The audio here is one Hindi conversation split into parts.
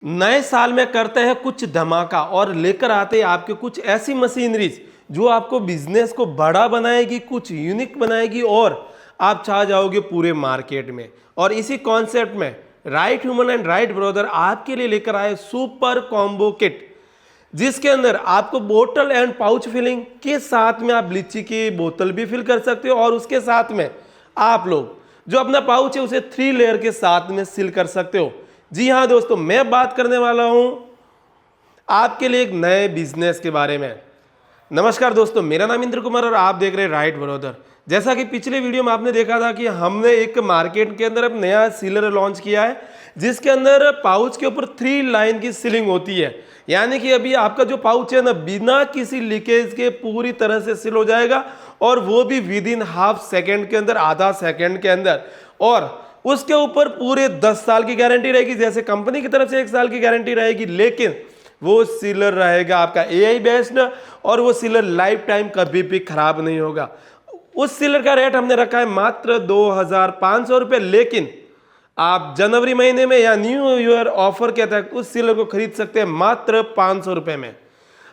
नए साल में करते हैं कुछ धमाका और लेकर आते हैं आपके कुछ ऐसी मशीनरीज जो आपको बिजनेस को बड़ा बनाएगी, कुछ यूनिक बनाएगी और आप छा जाओगे पूरे मार्केट में। और इसी कॉन्सेप्ट में right human and right brother आपके लिए लेकर आए सुपर कॉम्बो किट, जिसके अंदर आपको बोतल एंड पाउच फिलिंग के साथ में आप लीची की बोतल भी फिल कर सकते हो और उसके साथ में आप लोग जो अपना पाउच है उसे 3 लेयर के साथ में सील कर सकते हो। जी हाँ दोस्तों, मैं बात करने वाला हूं आपके लिए एक नए बिजनेस के बारे में। नमस्कार दोस्तों, मेरा नाम इंद्र कुमार और आप देख रहे हैं राइट ब्रदर। जैसा कि पिछले वीडियो में आपने देखा था कि हमने एक मार्केट के अंदर अब नया सीलर लॉन्च किया है, जिसके अंदर पाउच के ऊपर 3 लाइन की सीलिंग होती है। यानी कि अभी आपका जो पाउच है ना, बिना किसी लीकेज के पूरी तरह से सील हो जाएगा और वो भी विद इन हाफ सेकेंड के अंदर, आधा सेकेंड के अंदर। और उसके ऊपर पूरे 10 साल की गारंटी रहेगी, जैसे कंपनी की तरफ से 1 साल की गारंटी रहेगी, लेकिन वो सीलर रहेगा आपका एआई बेस्ड और वो सीलर लाइफ टाइम कभी भी खराब नहीं होगा। उस सीलर का रेट हमने रखा है मात्र 2500 रुपये, लेकिन आप जनवरी महीने में या न्यू ईयर ऑफर के तहत उस सीलर को खरीद सकते हैं मात्र 500 रुपये में।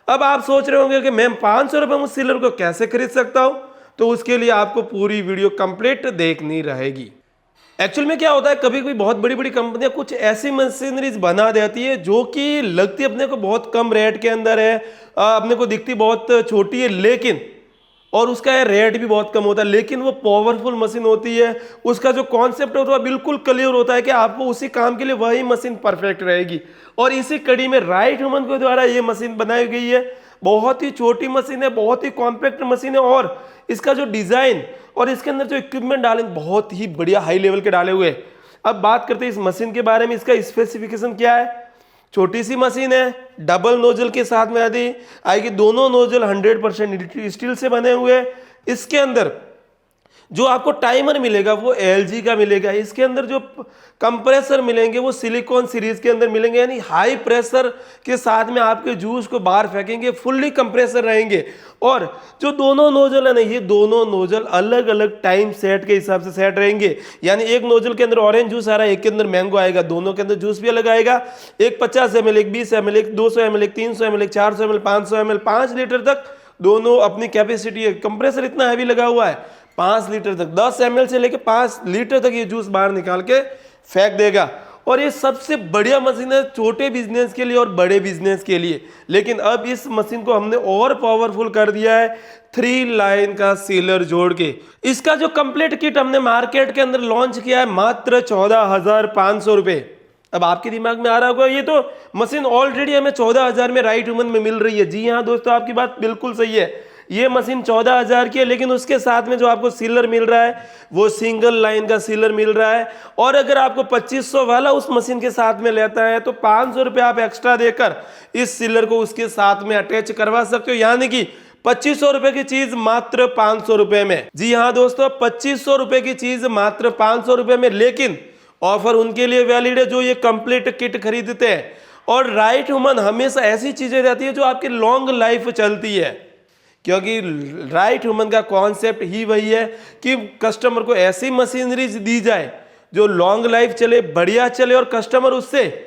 अब आप सोच रहे होंगे कि मैम 500 रुपये में उस सीलर को कैसे खरीद सकता हूं, तो उसके लिए आपको पूरी वीडियो कंप्लीट देखनी रहेगी। एक्चुअल में क्या होता है, कभी कभी बहुत बड़ी बड़ी कंपनियां कुछ ऐसी मशीनरीज बना देती है जो कि लगती अपने को बहुत कम रेट के अंदर है, अपने को दिखती बहुत छोटी है, लेकिन और उसका रेट भी बहुत कम होता है, लेकिन वो पावरफुल मशीन होती है। उसका जो कॉन्सेप्ट होता है बिल्कुल क्लियर होता है कि आपको उसी काम के लिए वही मशीन परफेक्ट रहेगी। और इसी कड़ी में राइट ह्यूमन के द्वारा ये मशीन बनाई गई है। बहुत ही छोटी मशीन है, बहुत ही कॉम्पैक्ट मशीन है और इसका जो डिजाइन और इसके अंदर जो इक्विपमेंट डाले बहुत ही बढ़िया हाई लेवल के डाले हुए हैं। अब बात करते हैं इस मशीन के बारे में। इसका स्पेसिफिकेशन क्या है? छोटी सी मशीन है, डबल नोजल के साथ में आएगी। दोनों नोजल 100% स्टील से बने हुए। इसके अंदर जो आपको टाइमर मिलेगा वो एलजी का मिलेगा। इसके अंदर जो कंप्रेसर मिलेंगे वो सिलिकॉन सीरीज के अंदर मिलेंगे, यानी हाई प्रेशर के साथ में आपके जूस को बाहर फेंकेंगे, फुल्ली कंप्रेसर रहेंगे। और जो दोनों नोजल है ना, ये दोनों नोजल अलग अलग टाइम सेट के हिसाब से सेट रहेंगे। यानी एक नोजल के अंदर ऑरेंज जूस आ रहा है, एक के अंदर मैंगो आएगा, दोनों के अंदर जूस भी अलग आएगा। एक 50 ml, एक 20 ml, एक 200 ml, एक 300 ml, एक 400 ml, 500 ml, 5 लीटर तक दोनों अपनी कैपेसिटी है। कंप्रेसर इतना हैवी लगा हुआ है, 5 लीटर तक, 10 ml से लेके 5 लीटर तक ये जूस बाहर निकाल के फेंक देगा। और ये सबसे बढ़िया मशीन है छोटे बिजनेस के लिए और बड़े बिजनेस के लिए। लेकिन अब इस मशीन को हमने और पावरफुल कर दिया है 3 लाइन का सीलर जोड़ के। इसका जो कंप्लीट किट हमने मार्केट के अंदर लॉन्च किया है मात्र 14,500 रुपए। अब आपके दिमाग में आ रहा होगा ये तो मशीन ऑलरेडी हमें 14,000 में राइट ह्यूमन में मिल रही है। जी हाँ दोस्तों, आपकी बात बिल्कुल सही है। ये मशीन 14,000 की है, लेकिन उसके साथ में जो आपको सीलर मिल रहा है वो सिंगल लाइन का सीलर मिल रहा है। और अगर आपको 2500 वाला उस मशीन के साथ में लेता है तो 500 रुपये आप एक्स्ट्रा देकर इस सीलर को उसके साथ में अटैच करवा सकते हो। यानी कि 2500 रुपए की चीज मात्र 500 रुपए में। जी हाँ दोस्तों, 2500 रुपए की चीज मात्र 500 रुपए में। लेकिन ऑफर उनके लिए वैलिड है जो ये कंप्लीट किट खरीदते हैं। और राइट ह्यूमन हमेशा ऐसी चीजें रहती है जो आपकी लॉन्ग लाइफ चलती है, क्योंकि राइट ह्यूमन का कॉन्सेप्ट ही वही है कि कस्टमर को ऐसी मशीनरीज दी जाए जो लॉन्ग लाइफ चले, बढ़िया चले और कस्टमर उससे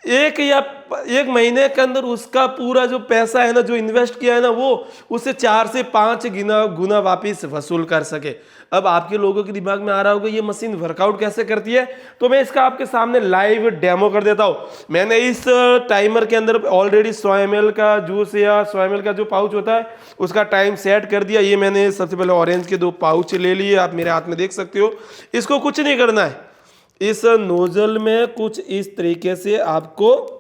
1 महीने के अंदर उसका पूरा जो पैसा है ना, जो इन्वेस्ट किया है ना, वो उससे 4 से 5 गुना वापिस वसूल कर सके। अब आपके लोगों के दिमाग में आ रहा होगा ये मशीन वर्कआउट कैसे करती है, तो मैं इसका आपके सामने लाइव डेमो कर देता हूँ। मैंने इस टाइमर के अंदर ऑलरेडी 100 ml का जूस या 100 ml का जो पाउच होता है उसका टाइम सेट कर दिया। ये मैंने सबसे पहले ऑरेंज के 2 पाउच ले लिए, आप मेरे हाथ में देख सकते हो। इसको कुछ नहीं करना है, इस नोजल में कुछ इस तरीके से आपको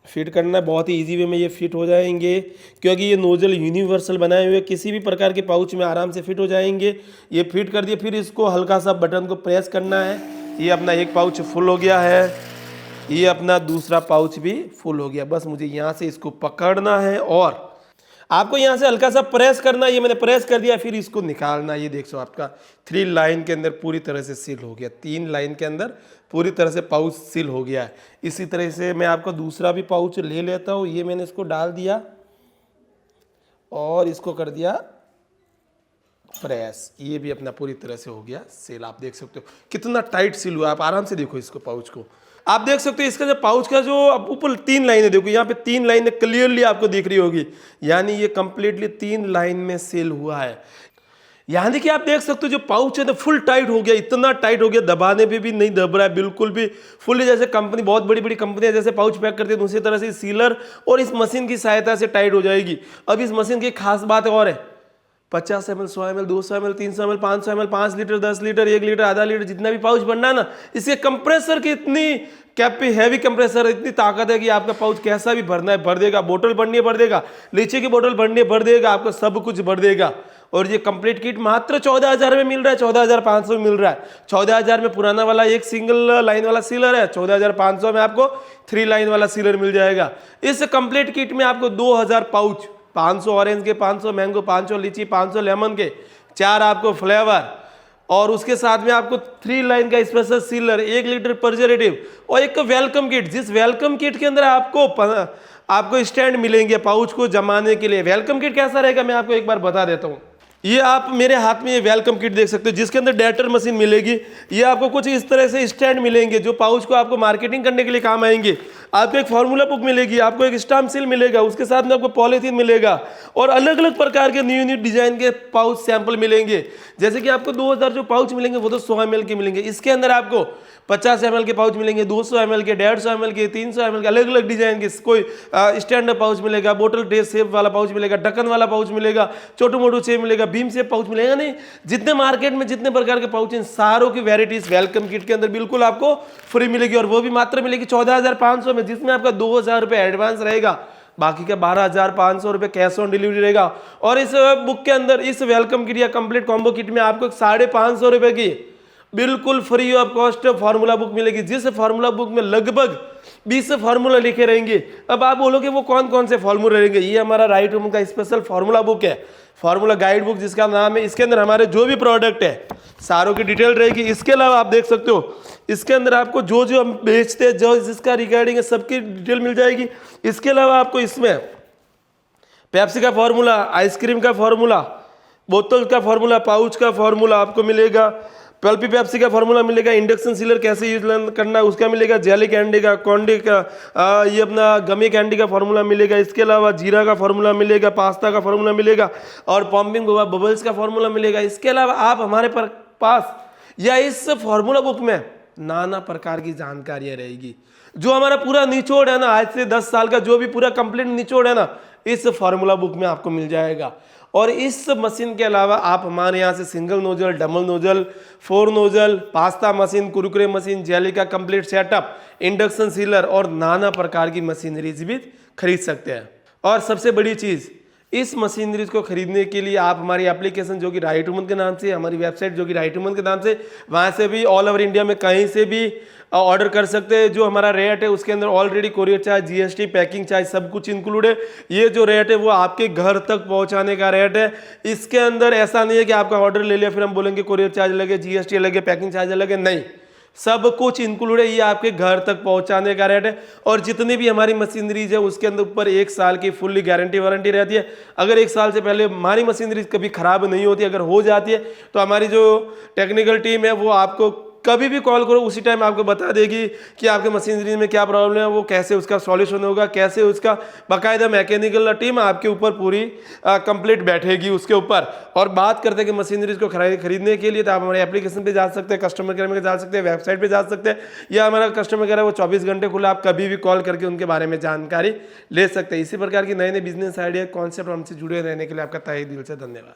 फिट करना है। बहुत ही इजी वे में ये फिट हो जाएंगे, क्योंकि ये नोजल यूनिवर्सल बनाए हुए किसी भी प्रकार के पाउच में आराम से फिट हो जाएंगे। ये फिट कर दिए, फिर इसको हल्का सा बटन को प्रेस करना है। ये अपना एक पाउच फुल हो गया है, ये अपना दूसरा पाउच भी फुल हो गया। बस मुझे यहाँ से इसको पकड़ना है और आपको यहाँ से हल्का सा प्रेस करना। ये मैंने प्रेस कर दिया, फिर इसको निकालना। ये देख सो आपका 3 लाइन के अंदर पूरी तरह से सील हो गया। 3 लाइन के अंदर पूरी तरह से पाउच सील हो गया है। इसी तरह से मैं आपका दूसरा भी पाउच ले लेता हूँ। ये मैंने इसको डाल दिया और इसको कर दिया प्रेस, ये भी अपना पूरी तरह से हो गया सेल। आप देख सकते हो कितना टाइट सील हुआ, आप आराम से देखो इसको पाउच को। आप देख सकते हो इसका जो पाउच का जो ऊपर 3 लाइनें देखो, यहाँ पे 3 लाइनें क्लियरली आपको दिख रही होगी, यानी ये कंप्लीटली 3 लाइन में सेल हुआ है। यहाँ देखिए आप देख सकते हो जो पाउच है ना फुल टाइट हो गया, इतना टाइट हो गया दबाने पे भी नहीं दब रहा है बिल्कुल भी, फुल जैसे कंपनी बहुत बड़ी बड़ी कंपनियां जैसे पाउच पैक करती है उसी तरह से सीलर और इस मशीन की सहायता से टाइट हो जाएगी। अब इस मशीन की खास बात और है, 50 ml, 100 ml, 200 ml, 300 ml, 500 ml, 5 litre, 10 litre, 1 litre, आधा लीटर, जितना भी पाउच बनना है ना, इसके कंप्रेसर की इतनी कैपी हैवी कंप्रेसर, इतनी ताकत है कि आपका पाउच कैसा भी भरना है भर देगा, बोतल भरनी है भर देगा, लीची की बोतल भरनी है भर देगा, आपको सब कुछ भर देगा। और ये कंप्लीट किट मात्र 14,000 में मिल रहा है, 14,500 में मिल रहा है। 14,000 में पुराना वाला एक सिंगल लाइन वाला सीलर है, 14,500 में आपको 3 लाइन वाला सीलर मिल जाएगा। इस कंप्लीट किट में आपको 2,000 पाउच, 500 ऑरेंज के, 500 मैंगो, 500 लीची, 500 लेमन के, 4 आपको फ्लेवर, और उसके साथ में आपको 3 लाइन का स्पेशल सीलर, 1 लीटर प्रिजर्वेटिव और एक वेलकम किट, जिस वेलकम किट के अंदर आपको स्टैंड मिलेंगे पाउच को जमाने के लिए। वेलकम किट कैसा रहेगा मैं आपको एक बार बता देता हूँ। ये आप मेरे हाथ में ये वेलकम किट देख सकते हो जिसके अंदर डेटर मशीन मिलेगी, ये आपको कुछ इस तरह से स्टैंड मिलेंगे जो पाउच को आपको मार्केटिंग करने के लिए काम आएंगे। आपको एक फार्मूला बुक मिलेगी, आपको एक स्टाम्प सील मिलेगा, उसके साथ में आपको पॉलीथीन मिलेगा और अलग अलग प्रकार के न्यू डिजाइन के पाउच सैंपल मिलेंगे। जैसे कि आपको 2,000 जो पाउच मिलेंगे वो तो 100 ml के मिलेंगे, इसके अंदर आपको 50 ml के पाउच मिलेंगे, 200 ml के, 150 ml के, 300 ml के, अलग अलग डिजाइन के। कोई स्टैंड पाउच मिलेगा, बोतल ट्रे शेप वाला पाउच मिलेगा, ढक्कन वाला पाउच मिलेगा, छोटू मोटू शेप मिलेगा, भीम शेप पाउच मिलेगा। नहीं, जितने मार्केट में जितने प्रकार के पाउच हैं सारों की वेराइटीज वेलकम किट के अंदर बिल्कुल आपको फ्री मिलेगी, और वो भी मात्र मिलेगी 14,500 में, जिसमें आपका 2,000 रुपये एडवांस रहेगा, बाकी का 12,500 रुपये कैश ऑन डिलीवरी रहेगा। और इस बुक के अंदर इस वेलकम किट या कंप्लीट कॉम्बो किट में आपको 550 रुपये की बिल्कुल free of cost formula book मिलेगी, जिस फार्मूला बुक में लगभग 20 फार्मूला लिखे रहेंगे। अब आप बोलोगे वो कौन कौन से फार्मूला रहेंगे, ये हमारा राइट होम का स्पेशल फार्मूला बुक है, फार्मूला गाइड बुक जिसका नाम है। इसके अंदर हमारे जो भी प्रोडक्ट है सारों की डिटेल रहेगी। इसके अलावा आप देख सकते हो इसके अंदर आपको जो जो हम बेचते हैं, जो जिसका रिगार्डिंग है, सबकी डिटेल मिल जाएगी। इसके अलावा आपको इसमें पेप्सी का फार्मूला, आइसक्रीम का फार्मूला, बोतल का फार्मूला, पाउच का फार्मूला आपको मिलेगा, पल्पी पेप्सी का फार्मूला मिलेगा, इंडक्शन सीलर कैसे यूज करना है उसका मिलेगा, जेली कैंडी का, कॉन्डी का, ये अपना गमी कैंडी का फार्मूला मिलेगा। इसके अलावा जीरा का फार्मूला मिलेगा, पास्ता का फार्मूला मिलेगा और पम्पिंग बबल्स का फार्मूला मिलेगा। इसके अलावा आप हमारे पास या इस फार्मूला बुक में नाना प्रकार की जानकारियां रहेगी। जो हमारा पूरा निचोड़ है ना, आज से 10 साल का जो भी पूरा कंप्लीट निचोड़ है ना, इस फार्मूला बुक में आपको मिल जाएगा। और इस मशीन के अलावा आप हमारे यहाँ से single nozzle, double nozzle, 4 nozzle, pasta machine, Kurkure machine, jelly का कंप्लीट सेटअप, इंडक्शन सीलर और नाना प्रकार की मशीनरीज भी खरीद सकते हैं। और सबसे बड़ी चीज़, इस मशीनरीज को खरीदने के लिए आप हमारी एप्लीकेशन जो कि राइट वुमन के नाम से, हमारी वेबसाइट जो कि राइट वुमन के नाम से, वहाँ से भी ऑल ओवर इंडिया में कहीं से भी ऑर्डर कर सकते हैं। जो हमारा रेट है उसके अंदर already courier charge, GST, packing charge सब कुछ इंक्लूड है। ये जो रेट है वो आपके घर तक पहुंचाने का रेट है। इसके अंदर ऐसा नहीं है कि आपका ऑर्डर ले लिया फिर हम बोलेंगे कोरियर चार्ज लगे, जीएसटी लगे, पैकिंग चार्ज लगे, नहीं, सब कुछ इंक्लूड है। ये आपके घर तक पहुंचाने का रेट है। और जितनी भी हमारी मशीनरीज है उसके अंदर ऊपर 1 साल की फुल्ली गारंटी वारंटी रहती है। अगर 1 साल से पहले हमारी मशीनरीज कभी खराब नहीं होती, अगर हो जाती है तो हमारी जो टेक्निकल टीम है वो आपको कभी भी कॉल करो उसी टाइम आपको बता देगी कि आपके मशीनरी में क्या प्रॉब्लम है, वो कैसे उसका सॉल्यूशन होगा, कैसे उसका बाकायदा मैकेनिकल टीम आपके ऊपर पूरी कंप्लीट बैठेगी उसके ऊपर। और बात करते हैं कि मशीनरीज को खरीदने के लिए तो आप हमारे एप्लीकेशन पे जा सकते हैं, कस्टमर केयर में जा सकते हैं, वेबसाइट पे जा सकते हैं, या हमारा कस्टमर केयर है वो 24 घंटे खुला, आप कभी भी कॉल करके उनके बारे में जानकारी ले सकते हैं। इसी प्रकार की नए नए बिजनेस आइडिया कॉन्सेप्ट हमसे जुड़े रहने के लिए आपका तहे दिल से धन्यवाद।